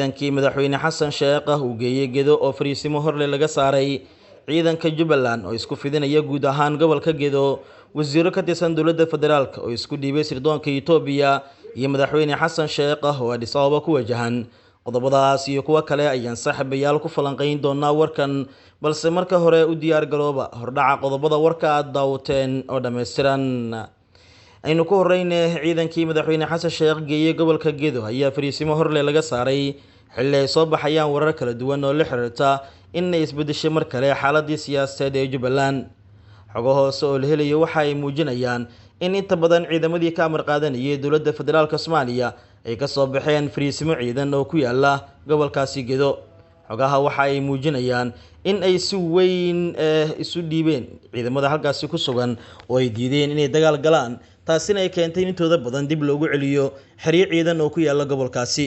ciidankii madaxweyne xasan sheekh uu geeyay gedo oo fariisimo horle laga saaray ciidanka Jubbaland oo isku fidinaya guud ahaan gobolka Gedo wasiiro ka tirsan dowladda federaalka oo isku dhiibay sirdoonka Itoobiya iyo madaxweyne xasan sheekh oo Addis Ababa ku wajahan qodobadaas iyo kuwa kale ayaan saaxiibayaal ku falanqeyn doonaa warkan balse marka hore u diyaar garooba hordhaca qodobada warka aad daawateen oo dhameystiran aynu ku horeynay ciidankii madaxweyne xasan sheekh geeyay gobolka Gedo ayaa fariisimo horle laga saaray xilli ay soo baxayaan warar kala duwan oo la xiriirta in ay isbedeshay mar kale xaaladii siyaasadeed ee Jubbaland xogo hoose oo la helayo waxa ay muujinayaan in inta badan ciidamadii ka amar qaadanayay dowladda federaalka Soomaaliya ay ka soo baxeen fariisimo ciidan oo ku yaala gobolkaasi Gedo xogaha waxa ay muujinayaan in ay si weyn isu dhiibeen ciidamada halkaasi ku sugan oo ay diideen inay dagaal galaan taasina ay keentay in intooda badan dib loogu celiyo xiriir ciidan oo ku yaala gobolkaasi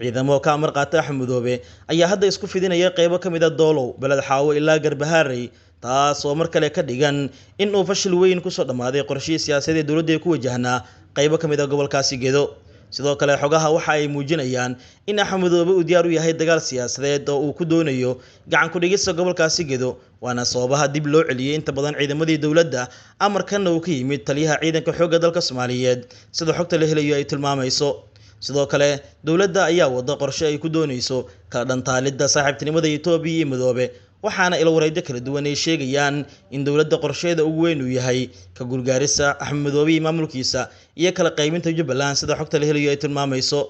ciidamo ka amar qaata Axmedoobe ayaa hadda isku fidinaya qaybo kamid ah Doolow balad xaawo ilaa Garbaharey taas oo mar kale ka dhigan in uu fashil weyn ku soo dhamaaday qorshihii siyaasadeed ee dowladda ku wajahnaa qaybo kamid ah gobolkaasi Gedo sidoo kale xogaha waxa ay muujinayaan in Axmedoobe uu diyaar u yahay dagaal siyaasadeed oo uu ku doonayo gacan ku dhigista gobolkaasi Gedo waana sababaha dib loo celiyay inta badan ciidamadii dowladda amarkan uu ka yimid taliyaha ciidanka xoogga dalka Soomaaliyeed sida xogta la helayo ay tilmaamayso sidoo kale dowladda ayaa wada qorshe ay ku doonayso ka dhantaalida saaxiibtinimada Itoobiya iyo Madoobe waxaana ilo wareedyo kala duwan ay sheegayaan in dowladda qorsheeda ugu weyn uu yahay ka gurgaarista Axmedoobe iyo maamulkiisa iyo kala qaybinta Jubbaland sida xogta la helayo ay tilmaamayso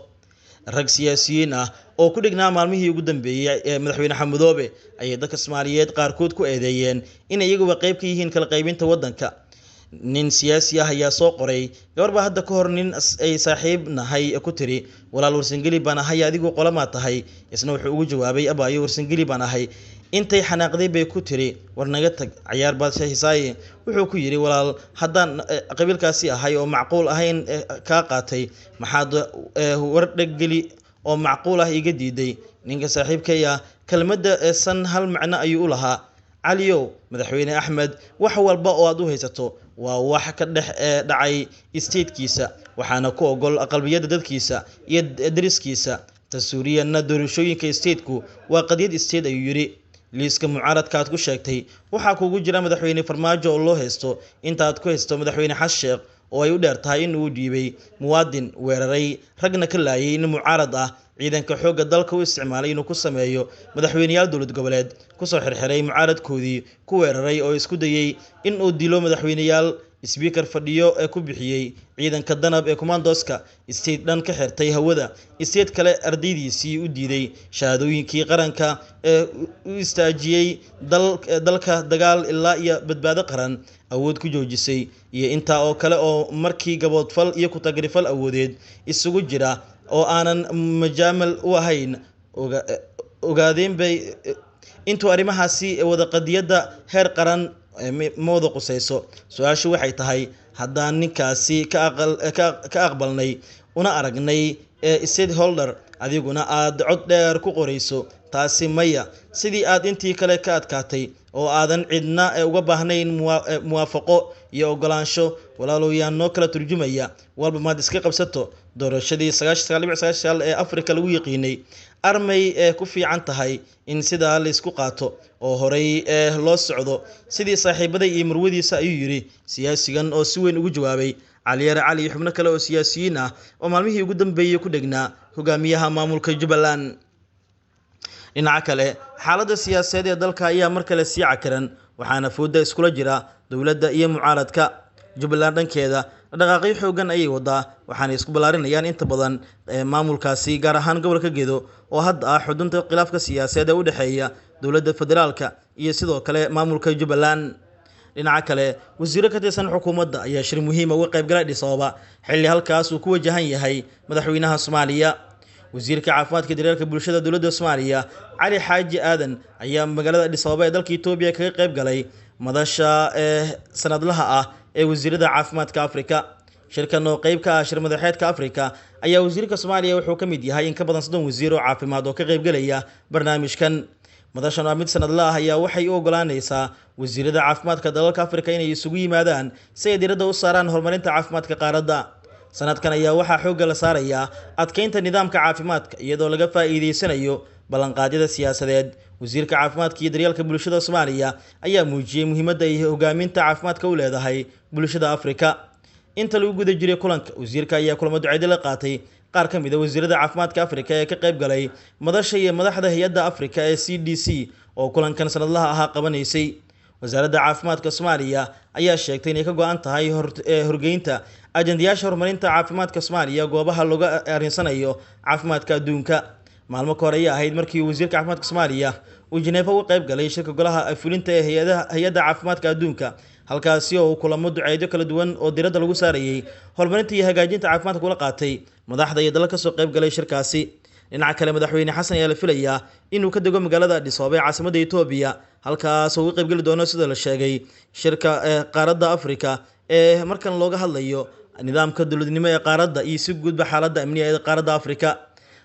rag siyaasiyiin ah oo ku dhignaa maalmihii ugu dambeeyay ee madaxweyne Axmedoobe ay dadka Soomaaliyeed qaarkood ku eedeeyeen in iyagu qayb ka yihiin kala qaybinta wadanka nin siyaasi ah ayaa soo qoray gabarba hadda ka hor nin ay saaxiib nahay ku tiri walaal warsangeli baan ahay adigu qolama tahay isna wuxuu ugu jawaabay abaayo warsangeli baan ahay intay xanaaqday bay ku tiri war naga tag ciyaar baad shahiisay wuxuu ku yiri walaal haddaan qabiilkaasi ahay oo macquul ahayn ka qaatay maxaad war dhageli oo macquul ah iga diiday ninka saaxiibkaya kelmadda san hal macna ayuu u lahaa caliyow madaxweyne Axmed wax walba oo aad u haysato waa wax ka dhex dhacay state-kiisa waxaana ku ogol aqalbiyada dadkiisa iyo dariskiisa tasuuriyana doorashooyinka state-ku waa qadiyad state ayuu yiri liiska mucaaradka aad ku sheegtay waxa kugu jira madaxweyne Farmaajo oo loo haysto inta aad ku haysto madaxweyne Xasan Sheekh oo ay u dheer tahay in uu dhiibay muwaadin weeraray ragna ka laayay in mucaarad ah ciidanka xoogga dalka u isticmaalay inuu ku sameeyo madaxweynayaal dowlad goboleed ku soo xirxiray mucaaradkoodii ku weeraray oo isku dayay in uu dilo madaxweynayaal speaker fadhiyo ee ku bixiyay ciidanka danab ee commandoska state dhan ka xirtay hawada state kale ardaydiisii u diiday shahaadooyinkii qaranka ee u istaajiyay dalka dagaal ilaa iyo badbaado qaran awood ku joojisay iyo inta oo kale oo markii gaboodfal iyo ku tagrifal awoodeed isugu jira oo aanan majaamal u ahayn ogaadeen bay intuu arimahaasi wada qadiyada heer qaran moodo qusayso su'aashu waxay tahay haddaan ninkaasi ka aqbalnay una aragnay stakeholder adiguna aad cod dheer ku qorayso taasi maya sidii aad intii kale ka adkaatay oo aadan cidna uga baahnayn muwaafaqo iyo ogolaansho walaalooyaan noo kala turjumaya walba maad iska qabsato doorashadii 99.9 ee Afrika lagu yaqiinay armay ku fiican tahay in sida la isku qaato oo horay loo socdo sidii saaxiibaday iyo marwadiisa ayuu yiri siyaasigan oo si weyn ugu jawaabay cali xubno kale oo siyaasiyiin ah oo maalmihii ugu dambeeyay ku dhignaa hogaamiyaha maamulka Jubbaland dhinaca kale xaaladda siyaasadeed ee dalka ayaa mar kale sii cakaran waxaana fooda iskula jira dowladda iyo mucaaradka Jubbaland dhankeeda dhaqaaqyo xoogan ayay wadaa waxaana isku balaarinayaan inta badan maamulkaasi gaar ahaan gobolka Gedo oo hadda ah xudunta khilaafka siyaasadeed ee u dhaxeeya dowladda federaalka iyo sidoo kale maamulka Jubbaland dhinaca kale wasiiro ka tirsan xukuumadda ayaa shir muhiim ah uga qayb galay Addis Ababa xilli halkaas uu ku wajahan yahay madaxweynaha Soomaaliya wasiirka caafimaadka daryeelka bulshada dowladda Soomaaliya Cali Xaaji Aadan ayaa magaalada Addis Ababa ee dalka Itoobiya kaga qayb galay madasha sanadlaha ah ee wasiirada caafimaadka Afrika shirkan oo qayb ka ah shir madaxeedka Afrika ayaa wasiirka Soomaaliya wuxuu ka mid yahay in ka badan 30 wasiir oo caafimaad oo ka qayb galaya barnaamijkan madashan mid sanadle ah ayaa waxay u ogolaanaysaa wasiirada caafimaadka dalalka Afrika inay isugu yimaadaan si ay diiradda u saaraan horumarinta caafimaadka qaaradda sanadkan ayaa waxaa xoogga la saarayaa adkeynta nidaamka caafimaadka iyadoo laga faa'iideysanayo ballanqaadyada siyaasadeed. wasiirka caafimaadka iyo daryeelka bulshada Soomaaliya ayaa muujiyay muhiimadda ay hogaaminta caafimaadka u leedahay bulshada Afrika. inta lagu guda jiray kulanka, wasiirka ayaa kulamo duceed la qaatay qaar ka mid ah wasiirada caafimaadka Afrika ee ka qayb galay madasha iyo madaxda hay'adda Afrika ee CDC oo kulankan sanadlaha ahaa qabanaysay. wasaaradda caafimaadka Soomaaliya ayaa sheegtay inay ka go'an tahay horgeynta ajandayaasha horumarinta caafimaadka Soomaaliya goobaha looga arinsanayo caafimaadka adduunka. maalmo ka hor ayaa ahayd markii wasiirka caafimaadka Soomaaliya uu Geneva uga qayb galay shirka golaha fulinta ee hay'adda caafimaadka adduunka, halkaasi oo uu kulamo duceedyo kala duwan oo diiradda lagu saarayay horumarinta iyo hagaajinta caafimaadka kula qaatay madaxda iyo dalal ka soo qayb galay shirkaasi. dhinaca kale, madaxweyne xasan ayaa la filayaa inuu ka dego magaalada Addis Ababa ee caasimadda Itoobiya, halkaas oo uu ka qayb gali doono sida la sheegay shirka qaaradda Afrika ee markan looga hadlayo nidaamka dowladnimo ee qaaradda iyo si guudba xaaladda amniga ee qaaradda Afrika.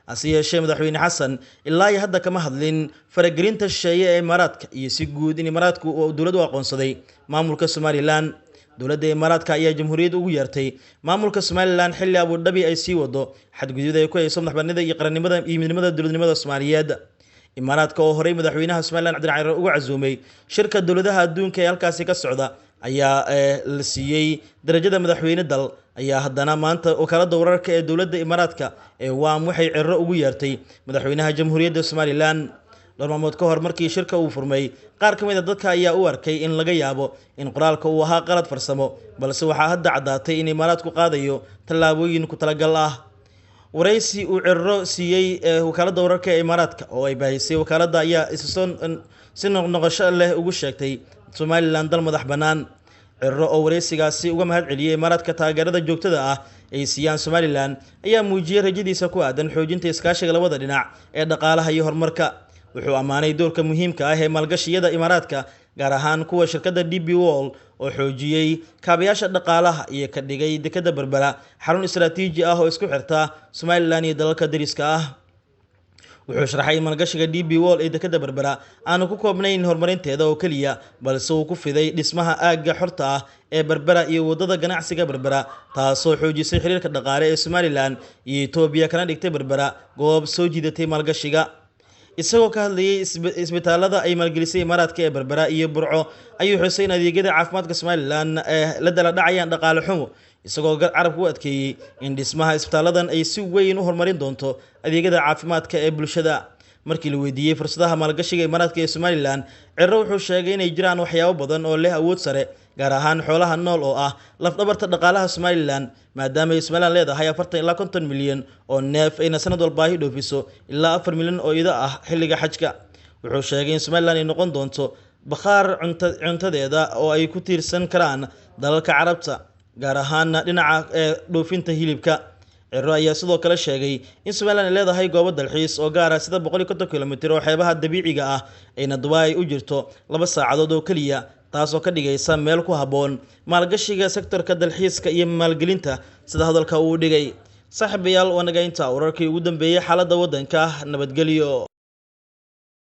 hase yeeshee, madaxweyne xasan ilaa iyo hadda kama hadlin faragelinta shisheeye ee Imaaraadka iyo si guud in Imaaraadku uu dowladdu aqoonsaday maamulka Somaliland. dowladda Imaaraadka ayaa jamhuuriyadda ugu yeertay maamulka Somaliland xilli Abu Dhabi ay sii wado xadgudubyo ay ku hayso madaxbannaanida iyo qarannimada iyo midnimada dowladnimada Soomaaliyeed. Imaaraadka oo horey madaxweynaha Somaliland Cabdi Raxmaan uga casuumay shirka dowladaha adduunka ee halkaasi ka socda ayaa la siiyay darajada madaxweyne dal, ayaa haddana maanta wakaaladda wararka ee dowladda Imaaraadka ee WAM waxay cirro ugu yeertay madaxweynaha jamhuuriyadda Somaliland. dhowr maalmood ka hor markii shirka uu furmay, qaar ka mid ah dadka ayaa u arkay in laga yaabo in qoraalka uu ahaa qalad farsamo, balse waxaa hadda caddaatay in Imaaraadku qaadayo tallaabooyin ku talagal ah. waraysi uu cirro siiyay wakaaladda wararka ee Imaaraadka oo ay baahisay wakaaladda ayaa si noqosho leh ugu sheegtay Somaliland dal madax bannaan. cirro oo waraysigaasi uga mahad celiyay Imaaraadka taageerada joogtada ah ay siiyaan Somaliland ayaa muujiyay rajadiisa ku aadan xoojinta iskaashiga labada dhinac ee dhaqaalaha iyo horumarka. wuxuu ammaanay doorka muhiimka ah ee maalgashiyada Imaaraadka, gaar ahaan kuwa shirkadda DP World oo xoojiyay kaabayaasha dhaqaalaha iyo ka dhigay dekedda Berbera xarun istiraatiiji ah oo isku xirta Somaliland iyo dalalka dariska ah. wuxuu sharaxay in maalgashiga DP World ee dekedda Berbera aanu ku koobnayn horumarinteeda oo keliya, balse uu ku fiday dhismaha aagga xorta ah ee Berbera iyo wadada ganacsiga Berbera, taasoo xoojisay xiriirka dhaqaale ee Somaliland iyo Itoobiya kana dhigtay Berbera goob soo jiidatay maalgashiga. isagoo ka hadlayay isbitaalada ay maalgelisay Imaaraadka ee Berbera iyo Burco, ayuu xusay in adeegyada caafimaadka Somaliland la dala dhacayaan dhaqaale xumo, isagoo carabka u adkeeyay in dhismaha isbitaaladan ay si weyn u horumarin doonto adeegyada caafimaadka ee bulshada. markii la weydiiyay fursadaha maalgashiga Imaaraadka ee Somaliland, cirro wuxuu sheegay inay jiraan waxyaabo badan oo leh awood sare, gaar ahaan xoolaha nool oo ah laf-dhabarta dhaqaalaha Somaliland, maadaama ay Somaliland leedahay 40 ilaa 50 milyan oo neef ayna sanad walba ay dhoofiso ilaa 4 milyan oo ida ah xilliga xajka. wuxuu sheegay in Somaliland ay noqon doonto bakhaar cuntadeeda oo ay ku tiirsan karaan dalalka Carabta, gaar ahaan dhinaca dhoofinta hilibka. cirro ayaa sidoo kale sheegay in Somaliland ay leedahay goobo dalxiis oo gaar ah sida 150 kilomitir oo xeebaha dabiiciga ah, ayna Dubai u jirto 2 saacadood oo kaliya, taasoo ka dhigaysa meel ku habboon maalgashiga sektorka dalxiiska iyo maalgelinta, sida hadalka uu dhigay. saaxiibayaal, waa naga intaa wararkii ugu dambeeyay xaaladda waddanka. nabadgelyo.